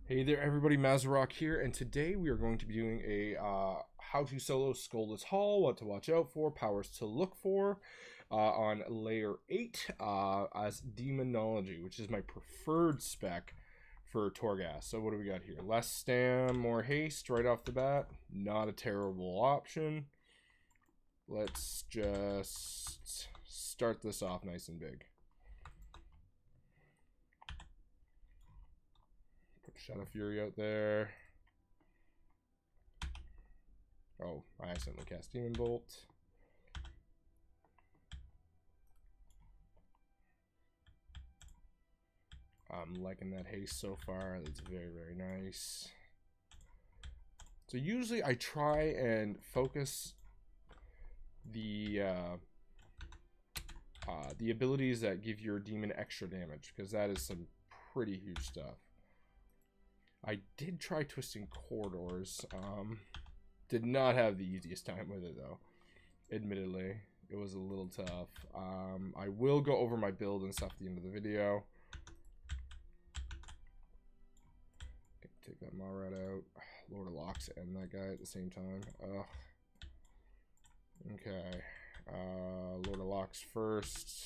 Hey there everybody, Mazarok here, and today we are going to be doing a how to solo Skoldus Hall, what to watch out for, powers to look for, on layer 8 as Demonology, which is my preferred spec for Torghast. So what do we got here? Less stam, more haste right off the bat. Not a terrible option. Let's just start this off nice and big. Shadow Fury out there. Oh, I accidentally cast Demon Bolt. I'm liking that haste so far. That's very, very nice. So usually I try and focus the abilities that give your demon extra damage, because that is some pretty huge stuff. I did try Twisting Corridors. Did not have the easiest time with it, though. Admittedly, it was a little tough. I will go over my build and stuff at the end of the video. Take that Marat out. Lord of Locks and that guy at the same time. Ugh. Okay. Lord of Locks first.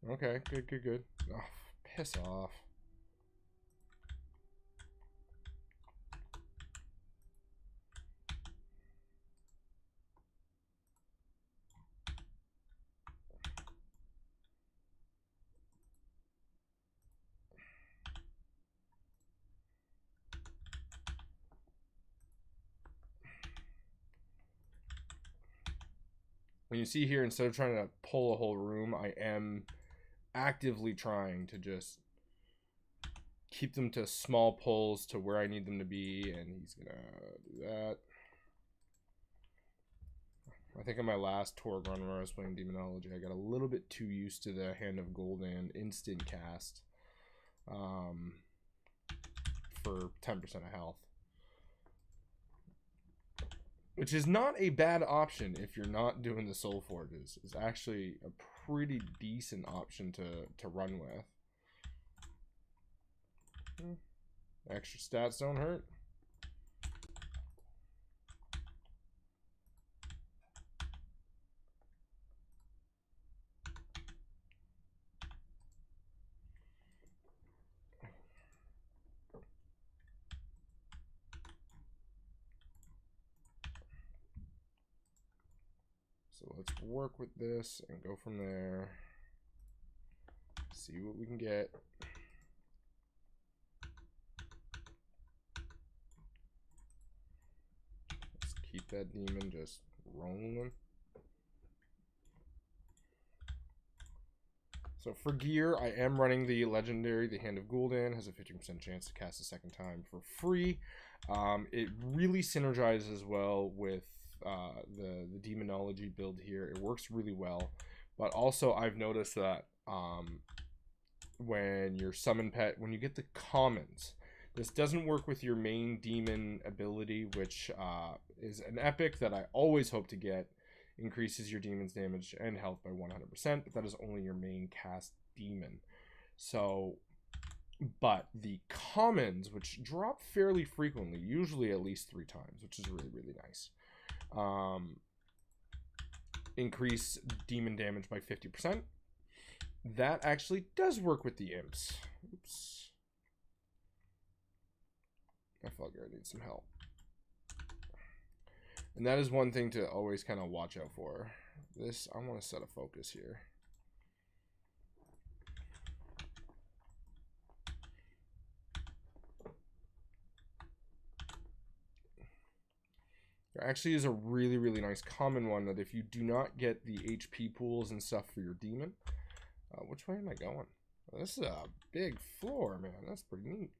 Okay, good, good, good. Oh, piss off. When you see here, instead of trying to pull a whole room, I am actively trying to just keep them to small pulls to where I need them to be, and he's gonna do that. I think on my last Torg run where I was playing Demonology, I got a little bit too used to the Hand of Gul'dan instant cast for 10% of health. Which is not a bad option if you're not doing the Soul Forges. It's actually a pretty decent option to run with. Extra stats don't hurt. So let's work with this and go from there. See what we can get. Let's keep that demon just rolling. So for gear, I am running the legendary, the Hand of Gul'dan, has a 50% chance to cast a second time for free. It really synergizes well with the Demonology build here. It works really well, but also I've noticed that when your summon pet, when you get the commons, this doesn't work with your main demon ability, which is an epic that I always hope to get. Increases your demon's damage and health by 100%, but that is only your main cast demon. So, but the commons, which drop fairly frequently, usually at least 3 times, which is really, really nice. Increase demon damage by 50%. That actually does work with the imps. Oops. I felt like I need some help. And that is one thing to always kind of watch out for. This, I want to set a focus here. There actually is a really, really nice common one that if you do not get the HP pools and stuff for your demon, which way am I going? This is a big floor, man. That's pretty neat.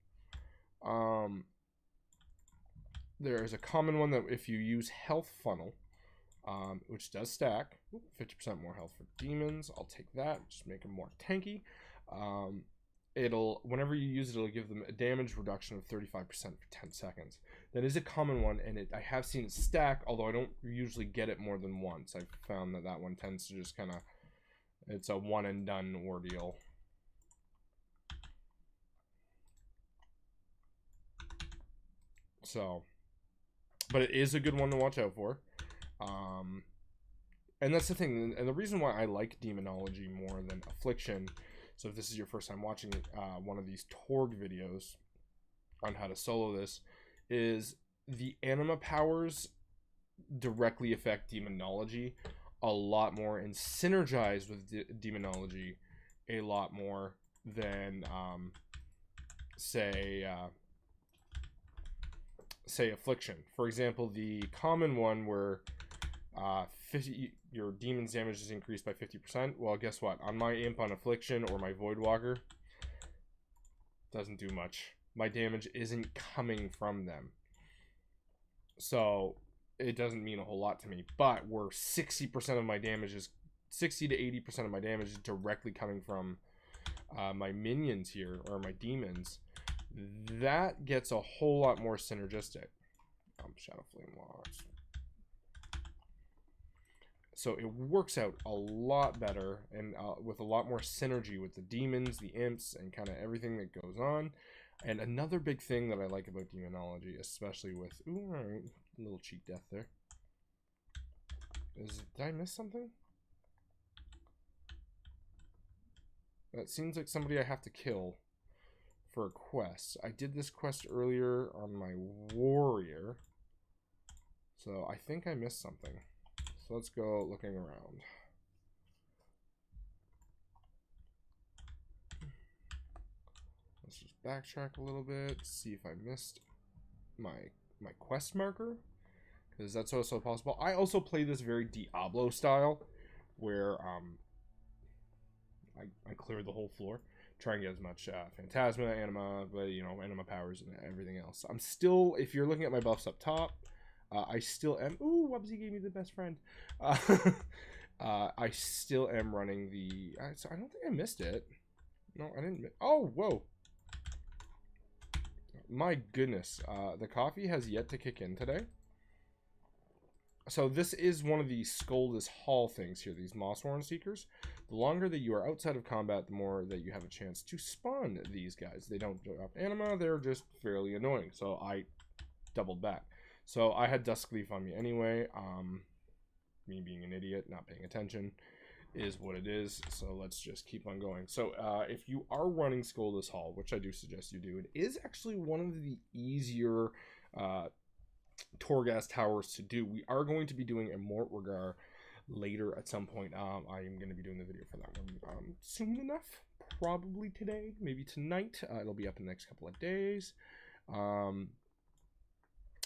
There is a common one that if you use Health Funnel, which does stack, 50% more health for demons. I'll take that, just make them more tanky. Whenever you use it, it'll give them a damage reduction of 35% for 10 seconds. That is a common one, and I have seen it stack, although I don't usually get it more than once. I've found that one tends to just kind of, it's a one and done ordeal. So, but it is a good one to watch out for. And that's the thing, and the reason why I like Demonology more than Affliction. So if this is your first time watching one of these Torg videos on how to solo this, is the anima powers directly affect Demonology a lot more and synergize with Demonology a lot more than say Affliction. For example, the common one where 50 your demon's damage is increased by 50%. Well, guess what? On my imp on Affliction or my Voidwalker, doesn't do much. My damage isn't coming from them, so it doesn't mean a whole lot to me. But where 60% of my damage is 60 to 80% of my damage is directly coming from my minions here, or my demons, that gets a whole lot more synergistic. Shadow Flame Locks. So it works out a lot better and with a lot more synergy with the demons, the imps, and kind of everything that goes on. And another big thing that I like about Demonology, especially with... Ooh, alright, a little cheat death there. Did I miss something? That seems like somebody I have to kill for a quest. I did this quest earlier on my warrior, so I think I missed something. So let's go looking around. Let's just backtrack a little bit, see if I missed my quest marker, because that's also possible. I also play this very Diablo style, where I cleared the whole floor, try and get as much Phantasma, Anima, but you know, Anima powers and everything else. I'm still, if you're looking at my buffs up top, I still am. Ooh, Wubsy gave me the best friend. I still am running the. So I don't think I missed it. No, I didn't. Oh, whoa. My goodness. The coffee has yet to kick in today. So this is one of the Skoldus Hall things here, these Mossworn Seekers. The longer that you are outside of combat, the more that you have a chance to spawn these guys. They don't drop anima, they're just fairly annoying. So I doubled back. So I had Duskleaf on me anyway. Me being an idiot, not paying attention, is what it is. So let's just keep on going. So if you are running Skoldus Hall, which I do suggest you do, it is actually one of the easier Torghast towers to do. We are going to be doing a Mortregar later at some point. I am going to be doing the video for that one soon enough. Probably today, maybe tonight. It'll be up in the next couple of days.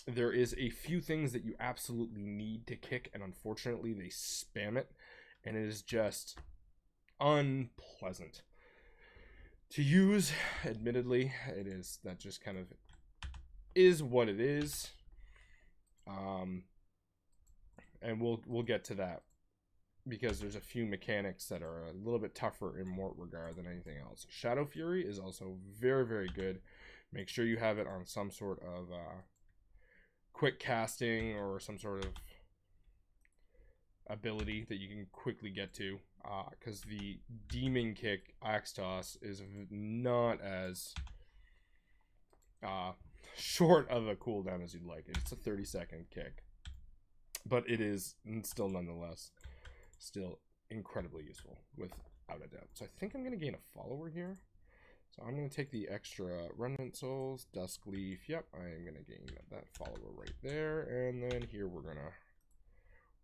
There is a few things that you absolutely need to kick, and unfortunately they spam it, and it is just unpleasant to use. Admittedly, it is, that just kind of is what it is. And we'll get to that, because there's a few mechanics that are a little bit tougher in Mortregar than anything else. Shadow Fury is also very, very good. Make sure you have it on some sort of quick casting or some sort of ability that you can quickly get to, because the Demon Kick Axe Toss is not as short of a cooldown as you'd like. It's a 30-second kick, but it is still nonetheless still incredibly useful, without a doubt. So I think I'm going to gain a follower here. So I'm going to take the extra Remnant Souls, Duskleaf. Yep, I am going to gain that follower right there. And then here we're going to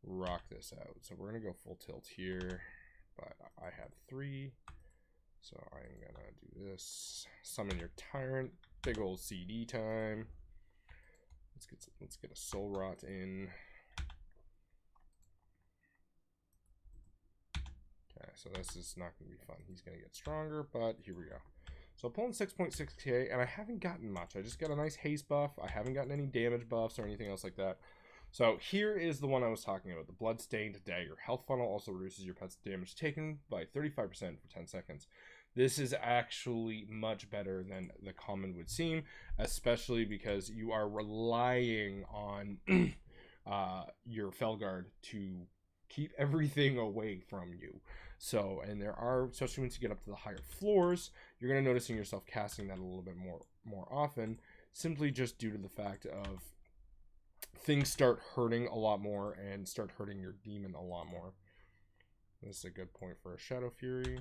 rock this out. So we're going to go full tilt here, but I have 3. So I'm going to do this. Summon your Tyrant. Big old CD time. Let's get a Soul Rot in. Okay, so this is not going to be fun. He's going to get stronger, but here we go. So pulling 6.6k, and I haven't gotten much. I just got a nice haste buff. I haven't gotten any damage buffs or anything else like that. So here is the one I was talking about, the Bloodstained Dagger. Health Funnel also reduces your pet's damage taken by 35% for 10 seconds. This is actually much better than the common would seem, especially because you are relying on your Felguard to keep everything away from you. So, and there are, especially once you get up to the higher floors, you're going to noticing yourself casting that a little bit more often. simply just due to the fact of things start hurting a lot more and start hurting your demon a lot more. This is a good point for a Shadow Fury.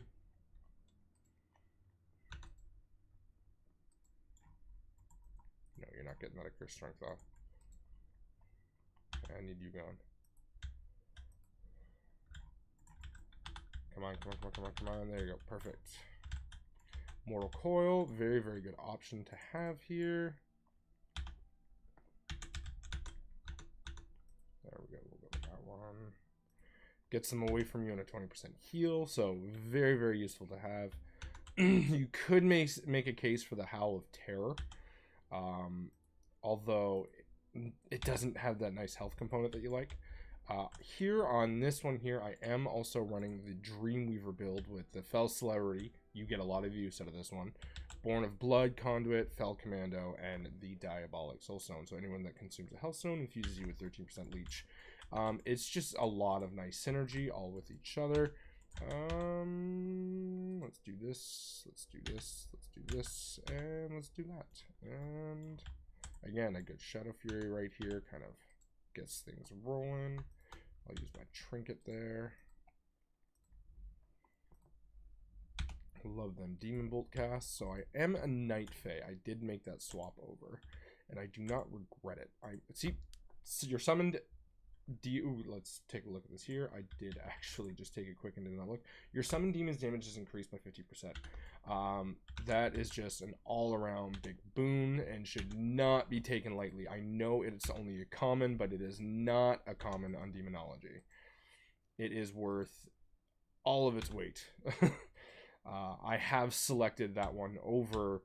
No, you're not getting that at Curse Strength off. I need you gone. Come on, come on, come on, come on, come on. There you go. Perfect. Mortal Coil. Very, very good option to have here. There we go. We'll go with that one. Gets them away from you in a 20% heal. So very, very useful to have. You could make a case for the Howl of Terror. Although it doesn't have that nice health component that you like. Here on this one here, I am also running the Dreamweaver build with the Fell Celebrity. You get a lot of use out of this one. Born of Blood, Conduit, Fell Commando, and the Diabolic Soulstone. So anyone that consumes a Hellstone infuses you with 13% leech. It's just a lot of nice synergy all with each other. Let's do this, let's do this, let's do this, and let's do that. And again, a good Shadow Fury right here kind of gets things rolling. I'll use my trinket there. Love them Demon Bolt casts. So I am a Night Fae. I did make that swap over, and I do not regret it. I see, so you're summoned. Let's take a look at this here. I did actually just take a quick and did not look. Your summoned demon's damage is increased by 50%. That is just an all-around big boon and should not be taken lightly. I know it's only a common, but it is not a common on Demonology. It is worth all of its weight. I have selected that one over,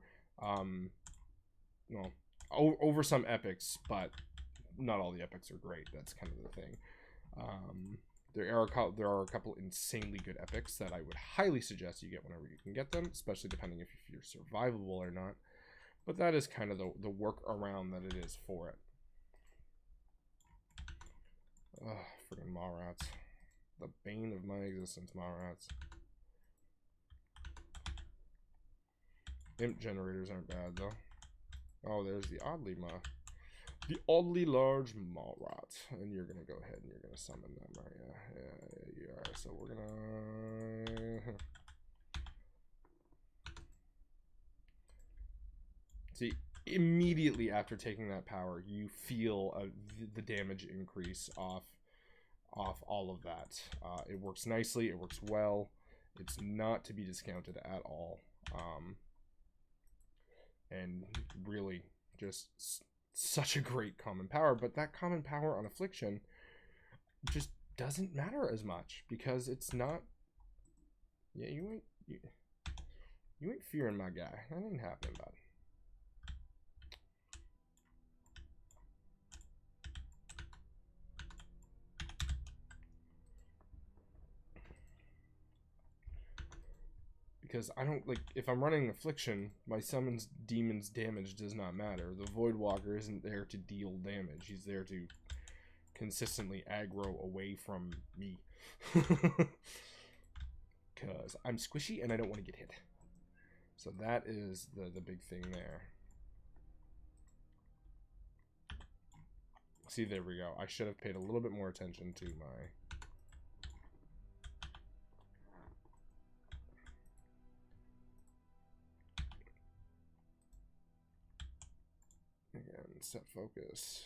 over some epics, but not all the epics are great. That's kind of the thing. There are a couple insanely good epics that I would highly suggest you get whenever you can get them, especially depending if you're survivable or not. But that is kind of the workaround that it is for it. Ugh, freaking Mawrats. The bane of my existence, Mawrats. Imp generators aren't bad though. Oh, there's the oddly large Mawrat, and you're gonna go ahead and you're gonna summon them, right? Yeah, you are. So we're gonna see immediately after taking that power, you feel the damage increase off all of that. It works nicely. It works well. It's not to be discounted at all. And really just such a great common power, but that common power on Affliction just doesn't matter as much because it's not. Yeah, you ain't fearing my guy. That ain't happening, bud. Because I don't like, if I'm running Affliction, my summon's demon's damage does not matter. The Voidwalker isn't there to deal damage. He's there to consistently aggro away from me. Because I'm squishy and I don't want to get hit. So that is the big thing there. See, there we go. I should have paid a little bit more attention to my... Again, set focus.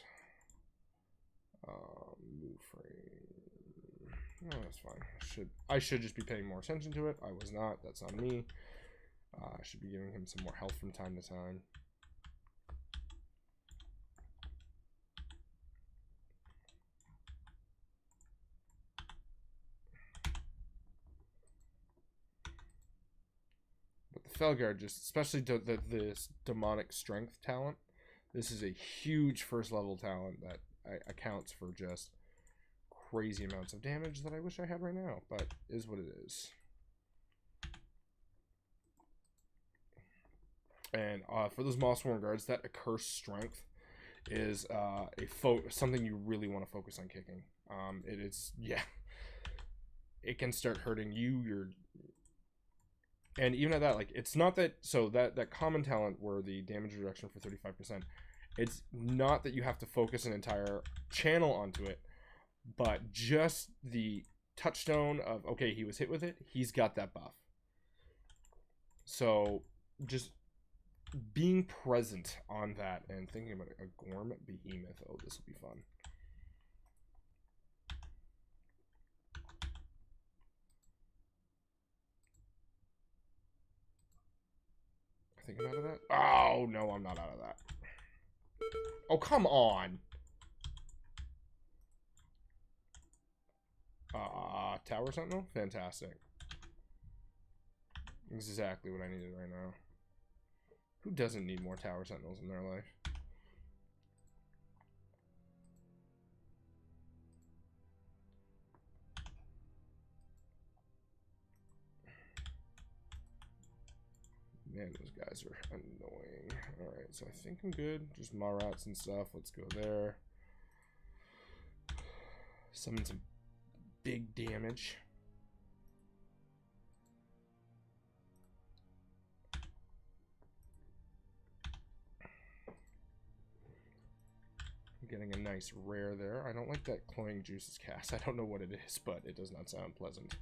Move frame. No, that's fine. I should just be paying more attention to it. I was not. That's on me. I should be giving him some more health from time to time. But the Felguard, just especially this demonic strength talent, this is a huge first level talent that accounts for just crazy amounts of damage that I wish I had right now, but is what it is. And for those Mossworn guards, that accursed strength is something you really want to focus on kicking. It is, yeah, it can start hurting you. And even at that, like, it's not that, so that common talent where the damage reduction for 35%, it's not that you have to focus an entire channel onto it, but just the touchstone of, okay, he was hit with it, he's got that buff. So just being present on that and thinking about it, a Gorm Behemoth, oh, this will be fun. I think I'm out of that. Oh, no, I'm not out of that. Oh, come on. Tower Sentinel? Fantastic. Exactly what I needed right now. Who doesn't need more Tower Sentinels in their life? Man, those guys are annoying. Alright, so I think I'm good. Just Marats and stuff. Let's go there. Summon some big damage. I'm getting a nice rare there. I don't like that Cloying Juices cast. I don't know what it is, but it does not sound pleasant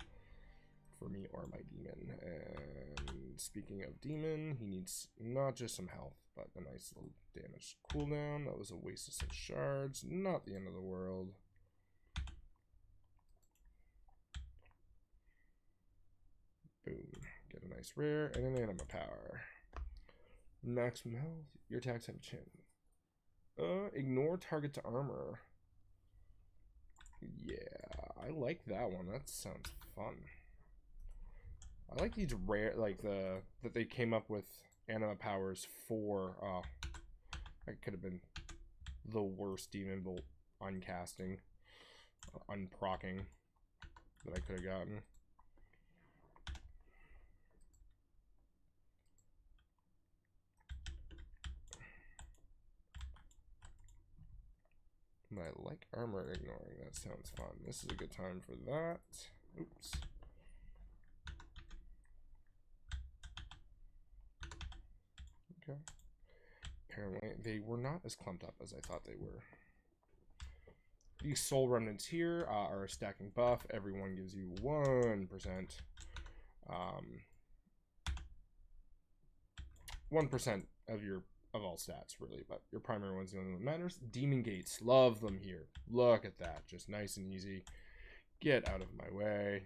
for me or my demon. And speaking of demon, he needs not just some health, but a nice little damage cooldown. That was a waste of some shards. Not the end of the world. Boom. Get a nice rare and an anima power. Maximum health. Your attacks have a chance. Ignore target to armor. Yeah, I like that one. That sounds fun. I like these rare, like that they came up with anima powers for. That could have been the worst demon bolt uncasting, unprocking that I could have gotten. But I like armor ignoring. That sounds fun. This is a good time for that. Oops. Okay. Apparently, they were not as clumped up as I thought they were. These soul remnants here are a stacking buff. Everyone gives you 1%. 1% of all stats, really, but your primary one's the only one that matters. Demon Gates, love them here. Look at that, just nice and easy. Get out of my way.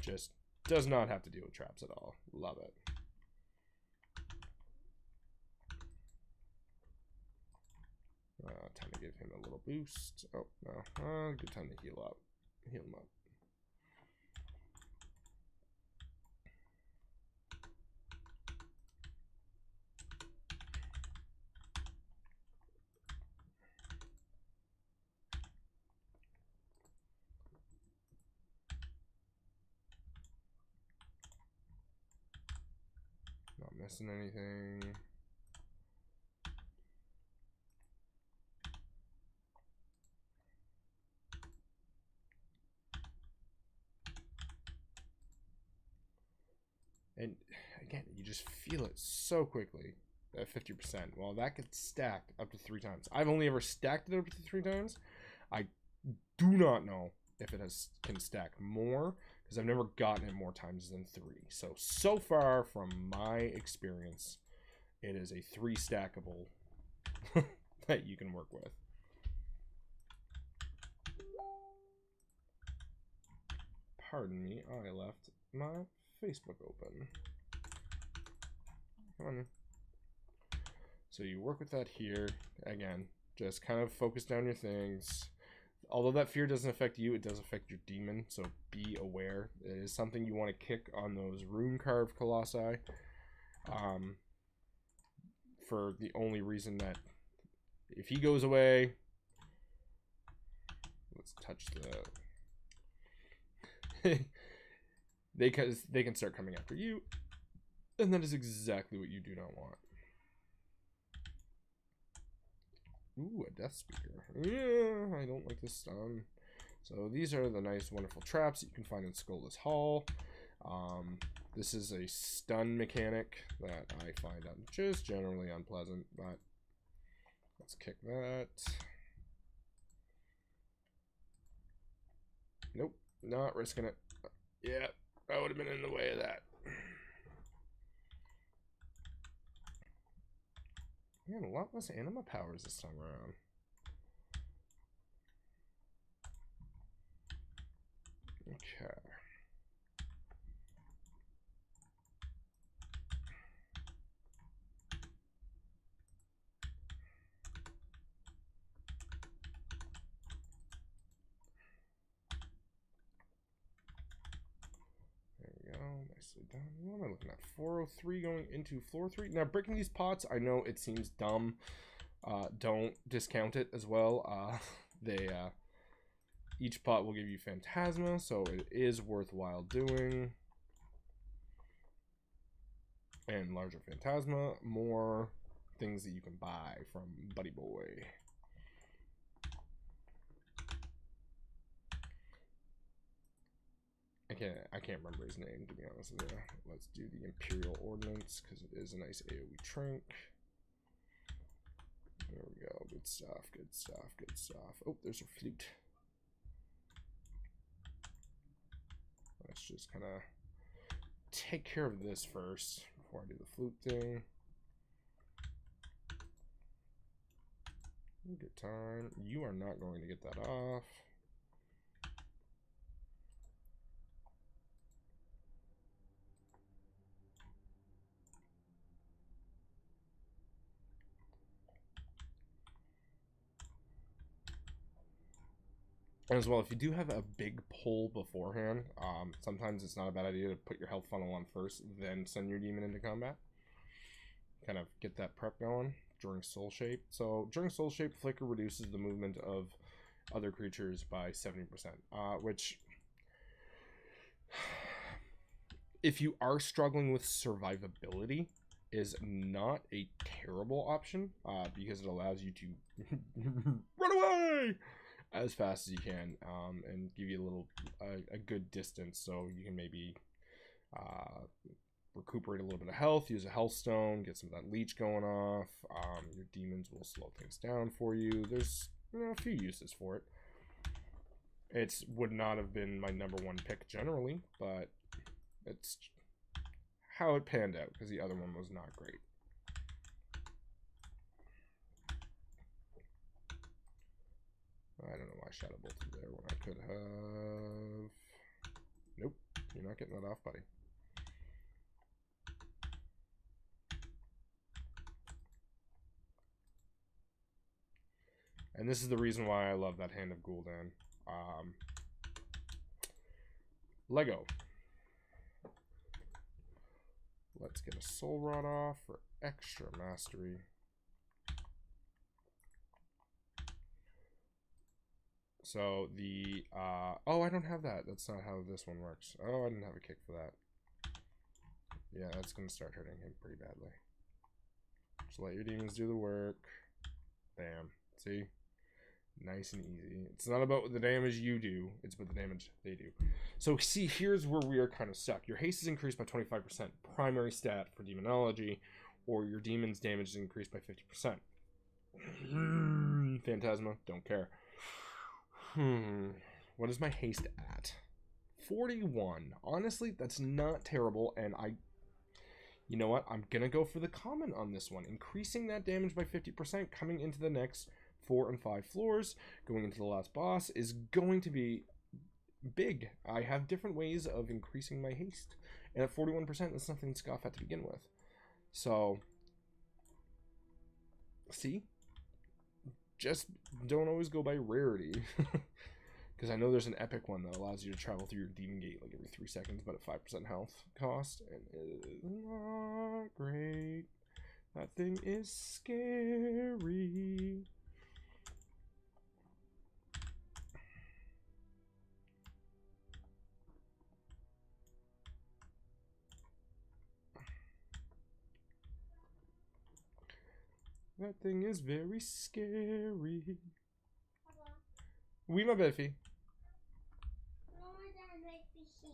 Just does not have to deal with traps at all. Love it. Time to give him a little boost. Oh, no. Good time to heal up. Heal him up. Not missing anything. And again, you just feel it so quickly at 50%. Well, that gets stacked up to 3 times. I've only ever stacked it up to 3 times. I do not know if it can stack more, because I've never gotten it more times than 3. So far from my experience, it is a 3 stackable that you can work with. Pardon me, I left my Facebook open. Come on. So you work with that here. Again, just kind of focus down your things. Although that fear doesn't affect you, it does affect your demon, so be aware. It is something you want to kick on those rune-carved colossi. For the only reason that if he goes away... Let's touch the... they can start coming after you, and that is exactly what you do not want. Ooh, a Death Speaker. Yeah, I don't like this stun. So these are the nice, wonderful traps that you can find in Skoldus Hall. This is a stun mechanic that I find just generally unpleasant, but let's kick that. Nope, not risking it. Yeah, I would have been in the way of that. Man, a lot less anima powers this time around. Okay. Nicely done. What am I looking at? 403 going into floor 3. Now, breaking these pots, I know it seems dumb. Don't discount it as well. Each pot will give you Phantasma, so it is worthwhile doing. And larger Phantasma, more things that you can buy from Buddy Boy. I can't remember his name, to be honest with you. Let's do the Imperial Ordnance, because it is a nice AoE trink. There we go. Good stuff, good stuff, good stuff. Oh, there's a flute. Let's just kind of take care of this first before I do the flute thing. Good time. You are not going to get that off. As well, if you do have a big pull beforehand, sometimes it's not a bad idea to put your health funnel on first, then send your demon into combat. Kind of get that prep going during Soul Shape. So during Soul Shape, Flicker reduces the movement of other creatures by 70%, which, if you are struggling with survivability, is not a terrible option, because it allows you to run away as fast as you can, and give you a little a good distance, so you can maybe recuperate a little bit of health, use a health stone, get some of that leech going off. Your demons will slow things down for you. There's a few uses for it. It would not have been my #1 pick generally, but it's how it panned out, because the other one was not great. I don't know why I Shadow Bolted there when I could have. Nope, you're not getting that off, buddy. And this is the reason why I love that Hand of Gul'dan. Lego. Let's get a Soul Rod off for extra mastery. So the, oh, I don't have that. That's not how this one works. Oh, I didn't have a kick for that. Yeah, that's going to start hurting him pretty badly. Just let your demons do the work. Bam. See? Nice and easy. It's not about the damage you do, it's about the damage they do. So see, here's where we are kind of stuck. Your haste is increased by 25%, primary stat for Demonology, or your demon's damage is increased by 50%. Phantasma, don't care. What is my haste at? 41. Honestly, that's not terrible, and you know what? I'm gonna go for the common on this one. Increasing that damage by 50% coming into the next 4 and 5 floors, going into the last boss, is going to be big. I have different ways of increasing my haste, and at 41%, that's nothing to scoff at to begin with. So, see? Just don't always go by rarity. Because I know there's an epic one that allows you to travel through your demon gate like every 3 seconds, but at 5% health cost, and it is not great. That thing is scary. That thing is very scary. Oui, ma belle fille.